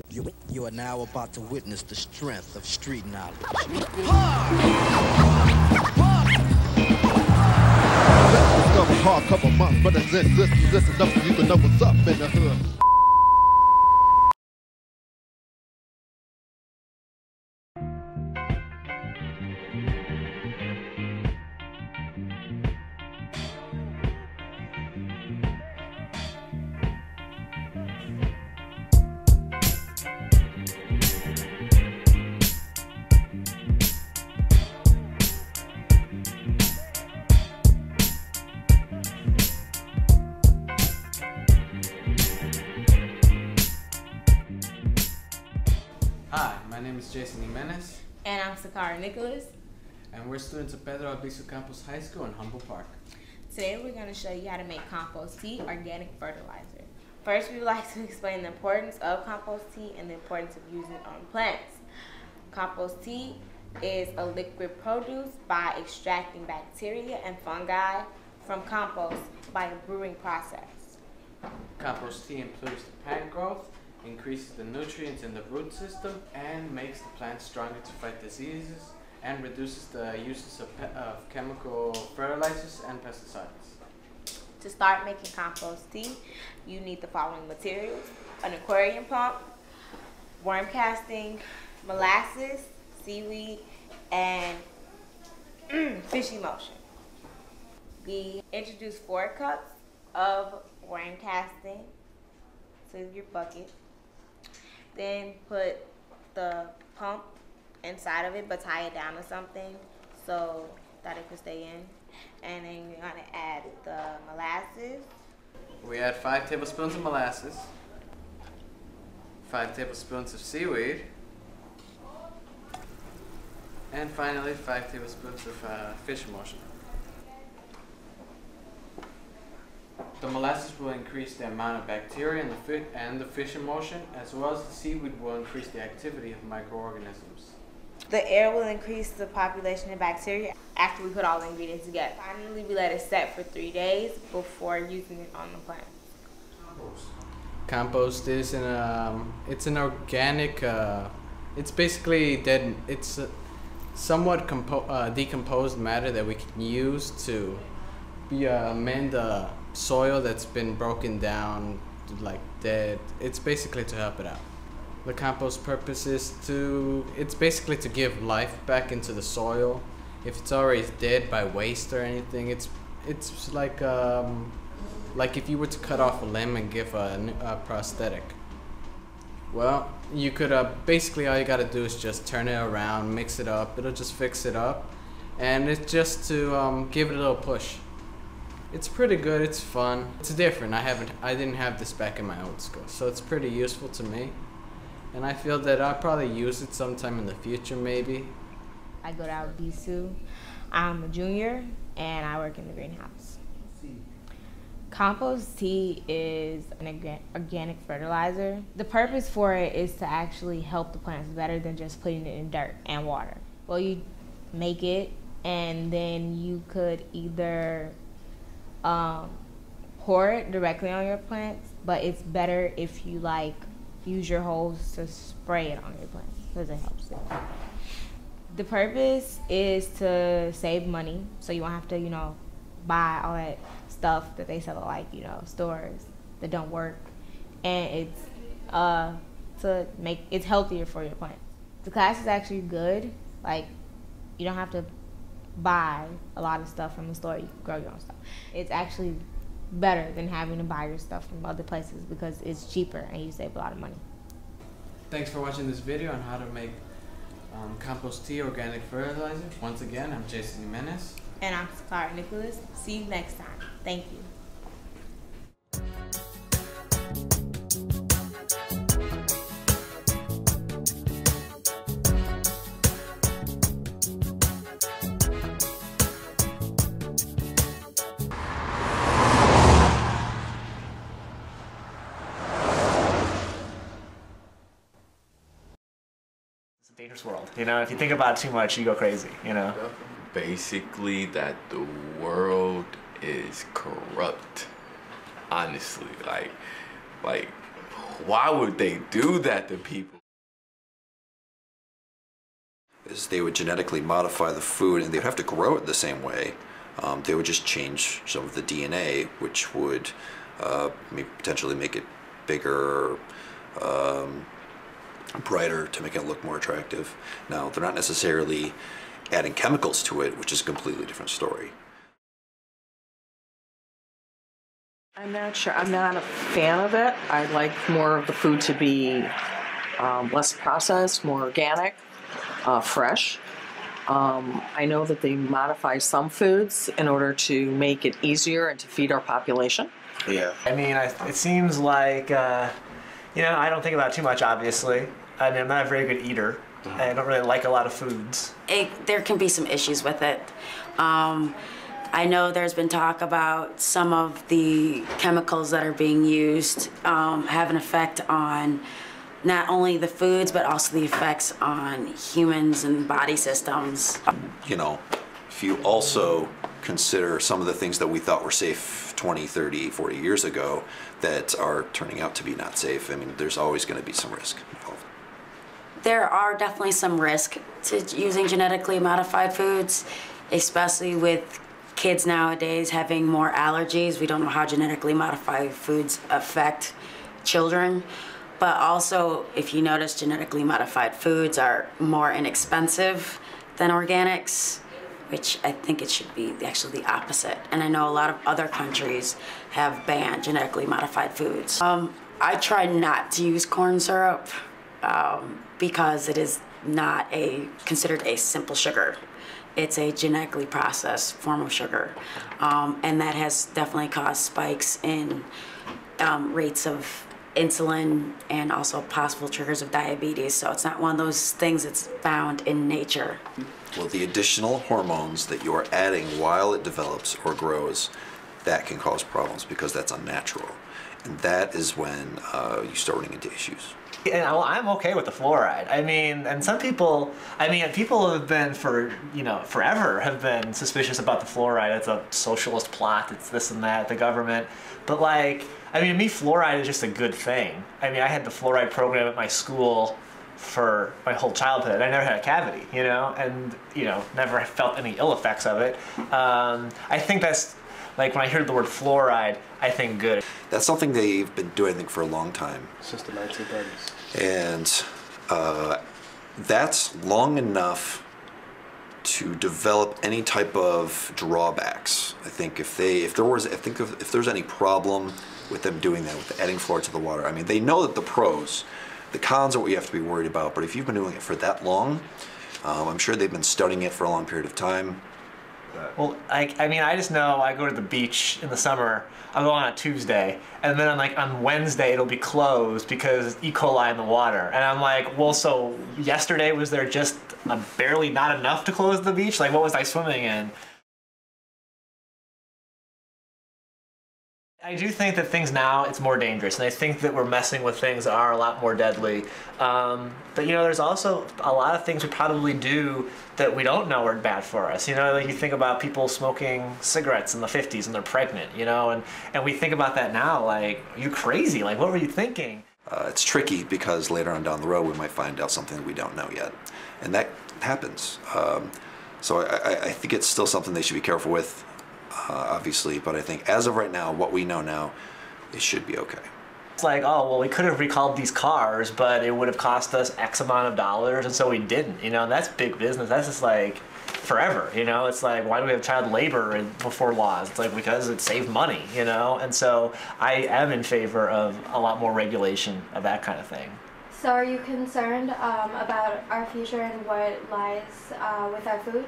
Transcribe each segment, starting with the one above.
You are now about to witness the strength of street knowledge. Discover hard couple months, but it's this enough so you can know what's up in the hood. Hi, my name is Jason Jimenez. And I'm Zaccardi. And we're students of Pedro Albizu Campus High School in Humboldt Park. Today we're going to show you how to make compost tea, organic fertilizer. First, we would like to explain the importance of compost tea and the importance of using it on plants. Compost tea is a liquid produced by extracting bacteria and fungi from compost by a brewing process. Compost tea improves the plant growth, increases the nutrients in the root system, and makes the plant stronger to fight diseases, and reduces the uses of chemical fertilizers and pesticides. To start making compost tea, you need the following materials: an aquarium pump, worm casting, molasses, seaweed, and fish emulsion. We introduce 4 cups of worm casting to your bucket. Then put the pump inside of it, but tie it down to something so that it can stay in. And then you're gonna add the molasses. We add 5 tablespoons of molasses, 5 tablespoons of seaweed, and finally 5 tablespoons of fish emulsion. The molasses will increase the amount of bacteria in the fish emulsion, as well as the seaweed will increase the activity of microorganisms. The air will increase the population of bacteria after we put all the ingredients together. Finally, we let it set for 3 days before using it on the plant. Compost is it's an organic, it's basically dead, it's somewhat decomposed matter that we can use to amend the soil that's been broken down, like dead. It's basically to help it out. The compost purpose is it's basically to give life back into the soil. If it's already dead by waste or anything, it's like if you were to cut off a limb and give a prosthetic. Well, you could basically all you gotta do is just turn it around, mix it up, it'll just fix it up, and it's just to give it a little push. It's pretty good, it's fun. It's different. I didn't have this back in my old school, so it's pretty useful to me. And I feel that I'll probably use it sometime in the future, maybe. I go to Albizu. I'm a junior, and I work in the greenhouse. Compost tea is an organic fertilizer. The purpose for it is to actually help the plants better than just putting it in dirt and water. Well, you make it, and then you could either pour it directly on your plants, but it's better if you use your hose to spray it on your plants because it helps it. The purpose is to save money, so you won't have to, buy all that stuff that they sell at stores that don't work, and it's healthier for your plants. The class is actually good. You don't have to buy a lot of stuff from the store. You can grow your own stuff. It's actually better than having to buy your stuff from other places because it's cheaper and you save a lot of money. Thanks for watching this video on how to make compost tea, organic fertilizer. Once again, I'm Jason Jimenez. And I'm Zaccardi. See you next time. Thank you. Dangerous world. If you think about it too much, you go crazy, Basically that the world is corrupt. Honestly, like why would they do that to people? Is they would genetically modify the food, and they would have to grow it the same way. They would just change some of the DNA, which would potentially make it bigger, brighter, to make it look more attractive. Now, they're not necessarily adding chemicals to it, which is a completely different story. I'm not sure. I'm not a fan of it. I like more of the food to be less processed, more organic, fresh. I know that they modify some foods in order to make it easier and to feed our population. Yeah. I mean, it seems like, you know, I don't think about it too much, obviously. I mean, I'm not a very good eater. I don't really like a lot of foods. There can be some issues with it. I know there's been talk about some of the chemicals that are being used have an effect on not only the foods, but also the effects on humans and body systems. You know, if you also consider some of the things that we thought were safe 20, 30, 40 years ago that are turning out to be not safe, I mean, there's always going to be some risk involved. There are definitely some risk to using genetically modified foods, especially with kids nowadays having more allergies. We don't know how genetically modified foods affect children. But also, if you notice, genetically modified foods are more inexpensive than organics, which I think it should be actually the opposite. And I know a lot of other countries have banned genetically modified foods. I try not to use corn syrup because it is not considered a simple sugar. It's a genetically processed form of sugar. And that has definitely caused spikes in rates of insulin and also possible triggers of diabetes. So it's not one of those things that's found in nature. Well, the additional hormones that you are adding while it develops or grows, that can cause problems because that's unnatural. And that is when you start running into issues. And I'm okay with the fluoride. I mean, and some people, people have been forever have been suspicious about the fluoride. It's a socialist plot, it's this and that, the government. But like, I mean, to me, fluoride is just a good thing. I mean, I had the fluoride program at my school for my whole childhood. I never had a cavity, you know, and, you know, never felt any ill effects of it. I think that's, like, when I hear the word fluoride, I think good. That's something they've been doing, I think, for a long time. Since the 1930s. And that's long enough to develop any type of drawbacks. I think if there's any problem with them doing that, with adding fluoride to the water, I mean, they know that the pros, the cons are what you have to be worried about, but if you've been doing it for that long, I'm sure they've been studying it for a long period of time. Well, I mean, I just know I go to the beach in the summer. I'll go on a Tuesday, and then on Wednesday it'll be closed because E. coli in the water. And I'm like, well, so yesterday was there just barely not enough to close the beach? Like, what was I swimming in? I do think that things now, it's more dangerous, and I think that we're messing with things that are a lot more deadly. But, you know, there's also a lot of things we probably do that we don't know are bad for us. You know, like you think about people smoking cigarettes in the 50s and they're pregnant, you know, and we think about that now, like, are you crazy? Like, what were you thinking? It's tricky because later on down the road we might find out something that we don't know yet, and that happens. So I think it's still something they should be careful with. Obviously, but I think as of right now, what we know now, it should be okay. It's like, oh, well, we could have recalled these cars, but it would have cost us X amount of dollars, and so we didn't, you know, and that's big business. That's just like forever, you know. It's like, why do we have child labor before laws? It's like, because it saved money, you know, and so I am in favor of a lot more regulation of that kind of thing. So are you concerned about our future and what lies with our food?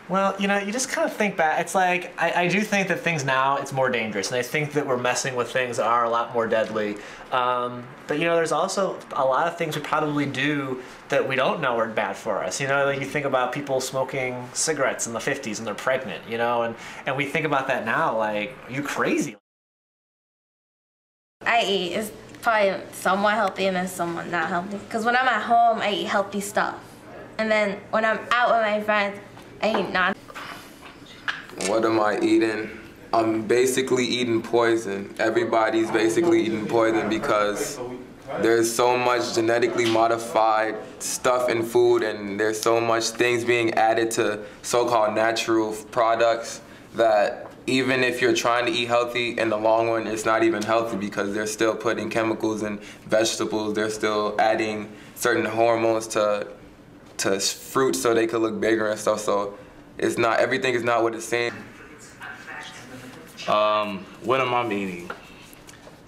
Well, you know, you just kind of think back. It's like, I do think that things now, it's more dangerous, and I think that we're messing with things that are a lot more deadly. But, you know, there's also a lot of things we probably do that we don't know are bad for us. You know, like you think about people smoking cigarettes in the 50s and they're pregnant, you know, and we think about that now, like, are you crazy? I eat. It's probably somewhat healthy and then somewhat not healthy. Because when I'm at home, I eat healthy stuff. And then when I'm out with my friends, I eat not. What am I eating? I'm basically eating poison. Everybody's basically eating poison because There's so much genetically modified stuff in food, and there's so much things being added to so-called natural products that even if you're trying to eat healthy, in the long run, it's not even healthy because they're still putting chemicals in vegetables. They're still adding certain hormones to fruits so they could look bigger and stuff. So it's not, everything is not what it's saying. What am I eating?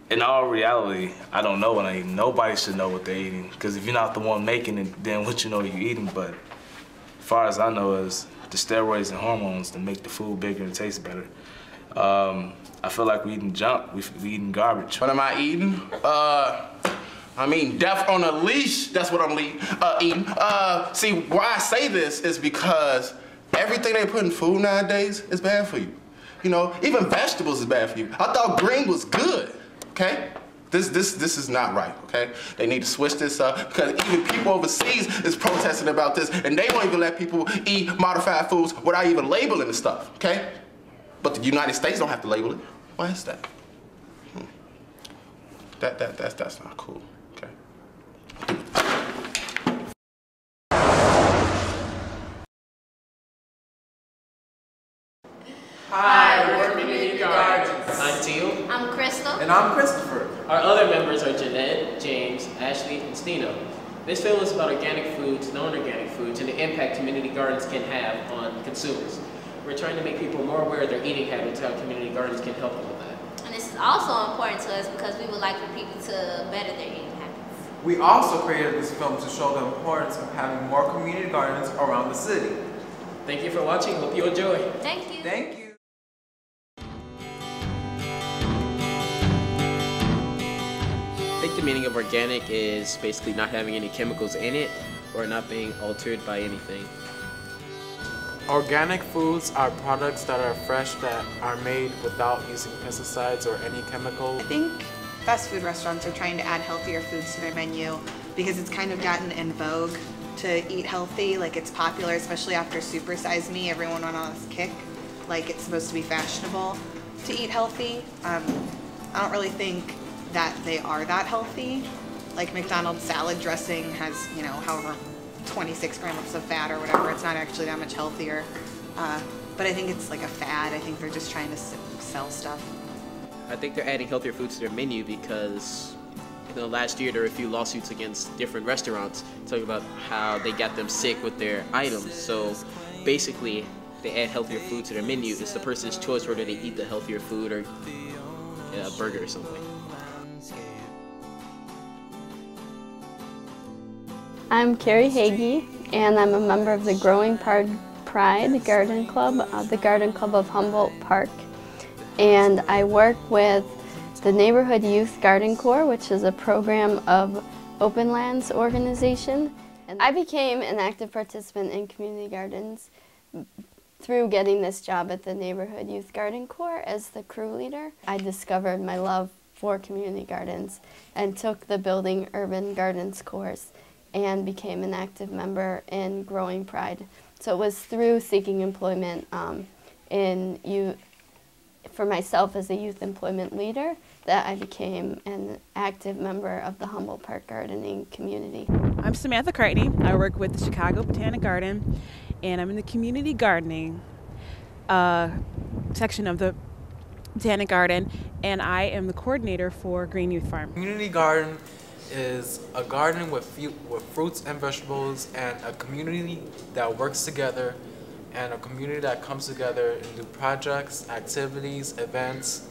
In all reality, I don't know what I'm eating. Nobody should know what they're eating, because if you're not the one making it, then what you know you're eating. But as far as I know is the steroids and hormones to make the food bigger and taste better. I feel like we're eating junk, we eating garbage. What am I eating? I'm eating death on a leash. That's what I'm eating. See, why I say this is because everything they put in food nowadays is bad for you. You know, even vegetables is bad for you. I thought green was good. Okay? This is not right, okay? They need to switch this up because even people overseas is protesting about this, and they won't even let people eat modified foods without even labeling the stuff, okay? But the United States don't have to label it. Why is that? That's not cool, okay? Hi, we're Community Gardens. I'm Teal. I'm Crystal. And I'm Christopher. Our other members are Jeanette, James, Ashley, and Stino. This film is about organic foods, non-organic foods, and the impact community gardens can have on consumers. We're trying to make people more aware of their eating habits, how community gardens can help them with that. And this is also important to us because we would like for people to better their eating habits. We also created this film to show the importance of having more community gardens around the city. Thank you for watching. Hope you enjoy. Thank you. Thank you. I think the meaning of organic is basically not having any chemicals in it or not being altered by anything. Organic foods are products that are fresh, that are made without using pesticides or any chemicals. I think fast food restaurants are trying to add healthier foods to their menu because it's kind of gotten in vogue to eat healthy. Like, it's popular, especially after Super Size Me. Everyone went on this kick. Like, it's supposed to be fashionable to eat healthy. I don't really think that they are that healthy. Like, McDonald's salad dressing has, you know, however 26 grams of fat or whatever. It's not actually that much healthier. But I think it's like a fad. I think they're just trying to sell stuff. I think they're adding healthier foods to their menu because last year there were a few lawsuits against different restaurants talking about how they got them sick with their items. So basically, they add healthier food to their menu. It's the person's choice whether they eat the healthier food or a burger or something. I'm Carrie Hagee, and I'm a member of the Growing Pride Garden Club, the Garden Club of Humboldt Park. And I work with the Neighborhood Youth Garden Corps, which is a program of Open Lands organization. And I became an active participant in community gardens through getting this job at the Neighborhood Youth Garden Corps as the crew leader. I discovered my love for community gardens and took the Building Urban Gardens course and became an active member in Growing Pride. So it was through seeking employment for myself as a youth employment leader that I became an active member of the Humboldt Park gardening community. I'm Samantha Crichton. I work with the Chicago Botanic Garden, and I'm in the community gardening section of the Botanic Garden, and I am the coordinator for Green Youth Farm. Community garden is a garden with fruits and vegetables, and a community that works together, and a community that comes together and do projects, activities, events,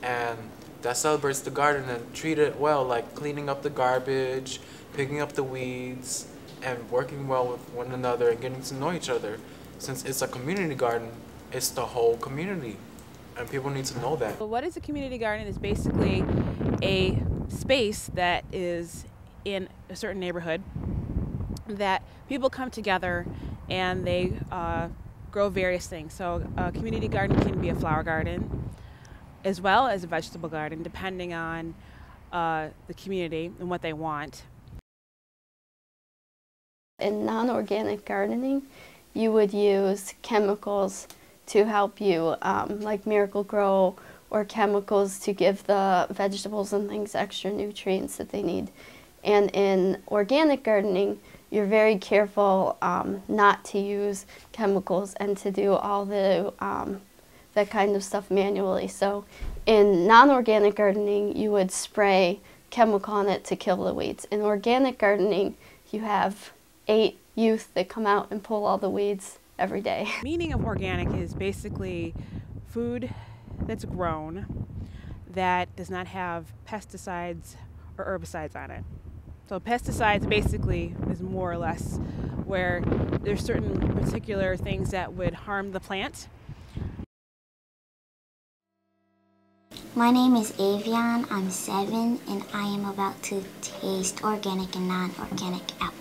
and that celebrates the garden and treat it well, like cleaning up the garbage, picking up the weeds, and working well with one another and getting to know each other. Since it's a community garden, it's the whole community, and people need to know that. So what is a community garden is basically a space that is in a certain neighborhood that people come together and they grow various things. So a community garden can be a flower garden as well as a vegetable garden, depending on the community and what they want. In non-organic gardening, you would use chemicals to help you, like Miracle-Gro or chemicals to give the vegetables and things extra nutrients that they need. And in organic gardening, you're very careful not to use chemicals and to do all the that kind of stuff manually. So in non-organic gardening, you would spray chemical on it to kill the weeds. In organic gardening, you have 8 youth that come out and pull all the weeds every day. Meaning of organic is basically food that's grown that does not have pesticides or herbicides on it. So pesticides basically is more or less where there's certain particular things that would harm the plant. My name is Avion, I'm 7, and I am about to taste organic and non-organic apples.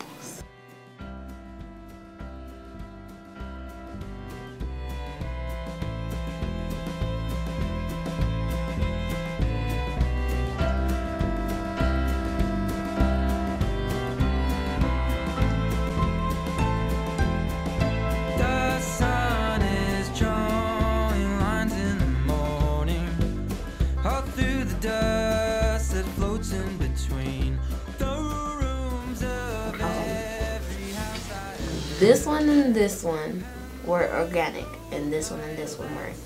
This one and this one were organic, and this one and this one weren't.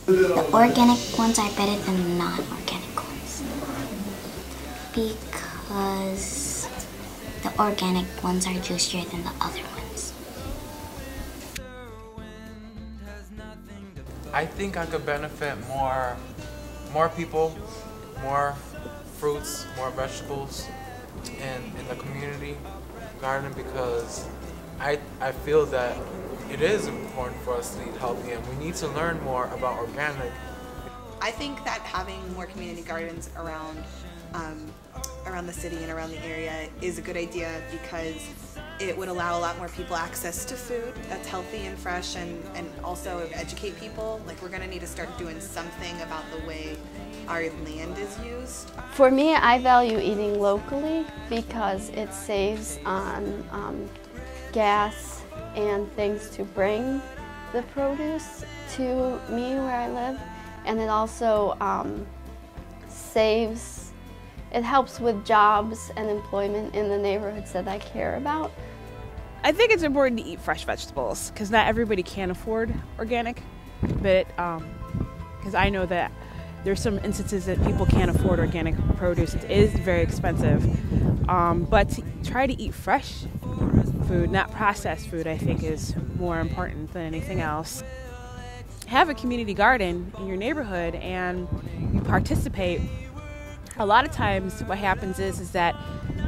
The organic ones are better than the non-organic ones because the organic ones are juicier than the other ones. I think I could benefit more people, more fruits, more vegetables in the community garden, because I feel that it is important for us to eat healthy, and we need to learn more about organic. I think that having more community gardens around the city and around the area is a good idea, because it would allow a lot more people access to food that's healthy and fresh, and also educate people. Like, we're going to need to start doing something about the way our land is used. For me, I value eating locally because it saves on gas and things to bring the produce to me where I live, and it also it helps with jobs and employment in the neighborhoods that I care about. I think it's important to eat fresh vegetables because not everybody can afford organic, but because I know that there's some instances that people can't afford organic produce. It is very expensive, but to try to eat fresh food, not processed food, I think is more important than anything else. Have a community garden in your neighborhood and you participate. A lot of times what happens is that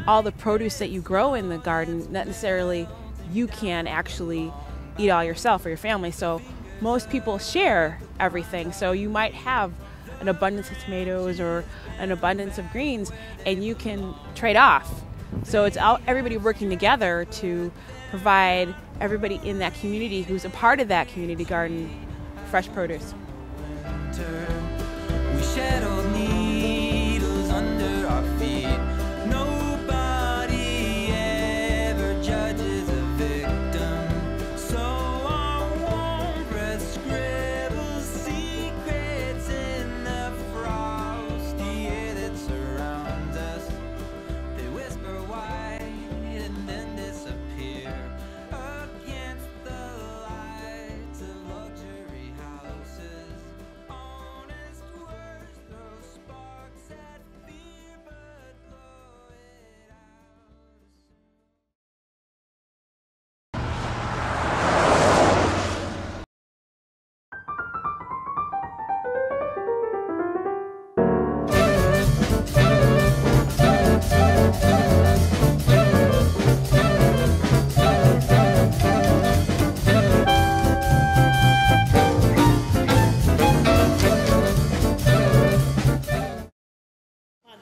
all the produce that you grow in the garden, not necessarily you can actually eat all yourself or your family, so most people share everything. So you might have an abundance of tomatoes or an abundance of greens, and you can trade off. So it's everybody working together to provide everybody in that community who's a part of that community garden fresh produce. We shadowed needles under our feet. Nobody ever judges a victim. So I won't press scribble secrets in the frosty air that surrounds us. They whisper why and then disappear against the lights of luxury houses. Honest words throw sparks at fear, but blow it out.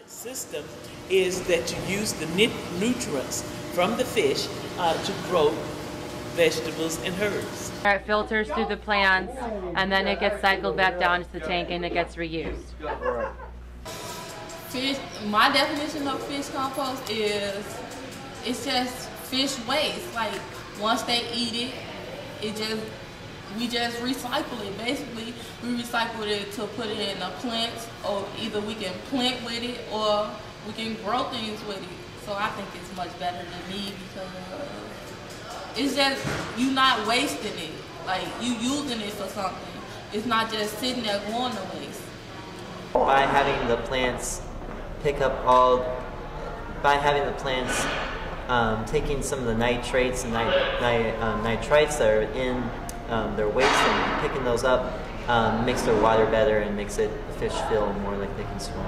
System is that you use the nutrients from the fish to grow vegetables and herbs. It filters through the plants and then it gets cycled back down to the tank and it gets reused. Fish, my definition of fish compost is it's just fish waste. Like once they eat it, it just we just recycle it. Basically, we recycle it to put it in the plants, or either we can plant with it or we can grow things with it. So I think it's much better than me because it's just, you not wasting it. Like, you using it for something. It's not just sitting there going to waste. By having the plants pick up all, by having the plants taking some of the nitrates and nitrites that are in their waste and picking those up, makes their water better and makes the fish feel more like they can swim.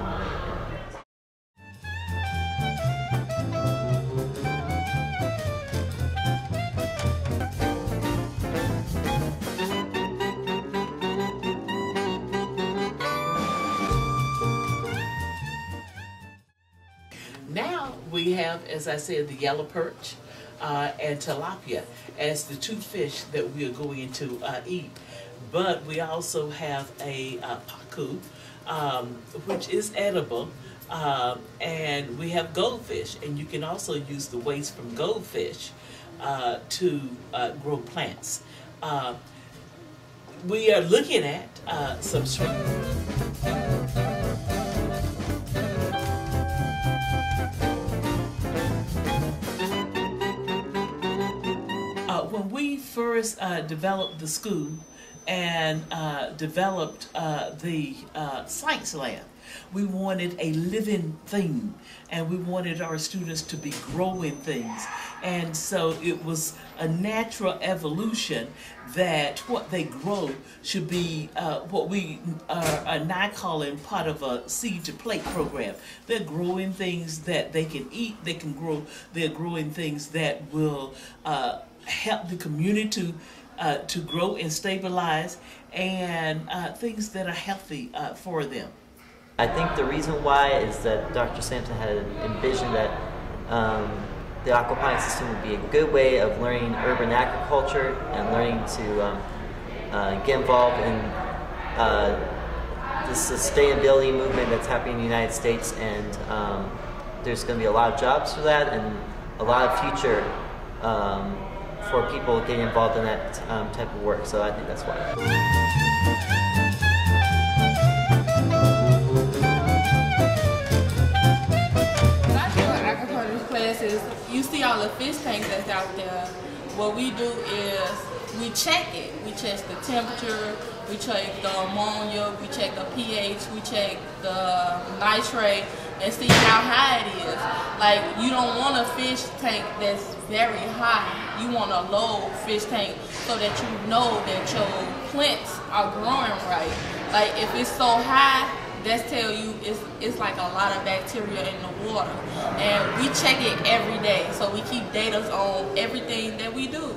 Now we have, as I said, the yellow perch and tilapia as the two fish that we are going to eat. But we also have a pacu, which is edible, and we have goldfish, and you can also use the waste from goldfish to grow plants. We are looking at some shrimp. When we first developed the school and developed the science lab, we wanted a living thing, and we wanted our students to be growing things. And so it was a natural evolution that what they grow should be what we are now calling part of a seed to plate program. They're growing things that they can eat, they can grow, they're growing things that will help the community to grow and stabilize, and things that are healthy for them. I think the reason why is that Dr. Sampson had envisioned that the aquaponics system would be a good way of learning urban agriculture and learning to get involved in the sustainability movement that's happening in the United States, and there's going to be a lot of jobs for that and a lot of future for people getting involved in that type of work. So I think that's why. Classes, you see all the fish tanks that's out there. What we do is we check it. We check the temperature, we check the ammonia, we check the pH, we check the nitrate, and see how high it is. Like, you don't want a fish tank that's very high. You want a low fish tank so that you know that your plants are growing right. Like, if it's so high, that's tell you it's like a lot of bacteria in the water. And we check it every day, so we keep data on everything that we do.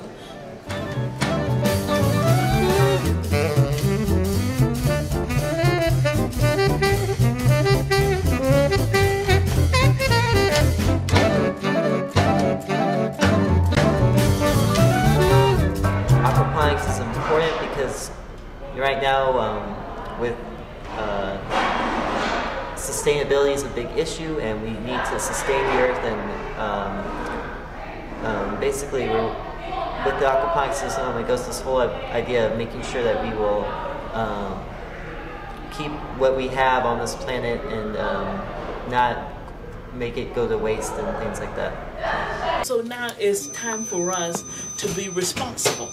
Aquaponics is important because right now with sustainability is a big issue, and we need to sustain the earth, and basically with the aquaponics system it goes this whole idea of making sure that we will keep what we have on this planet and not make it go to waste and things like that. So now it's time for us to be responsible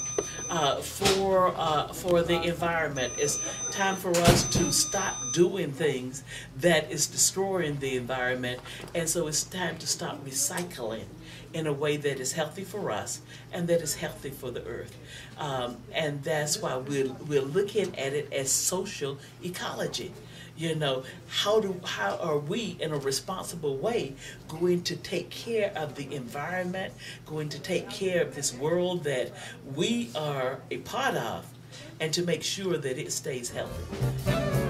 for the environment. It's time for us to stop doing things that is destroying the environment, and so it's time to stop recycling in a way that is healthy for us and that is healthy for the earth. And that's why we're looking at it as social ecology. You know, how are we in a responsible way going to take care of the environment, going to take care of this world that we are a part of, and to make sure that it stays healthy.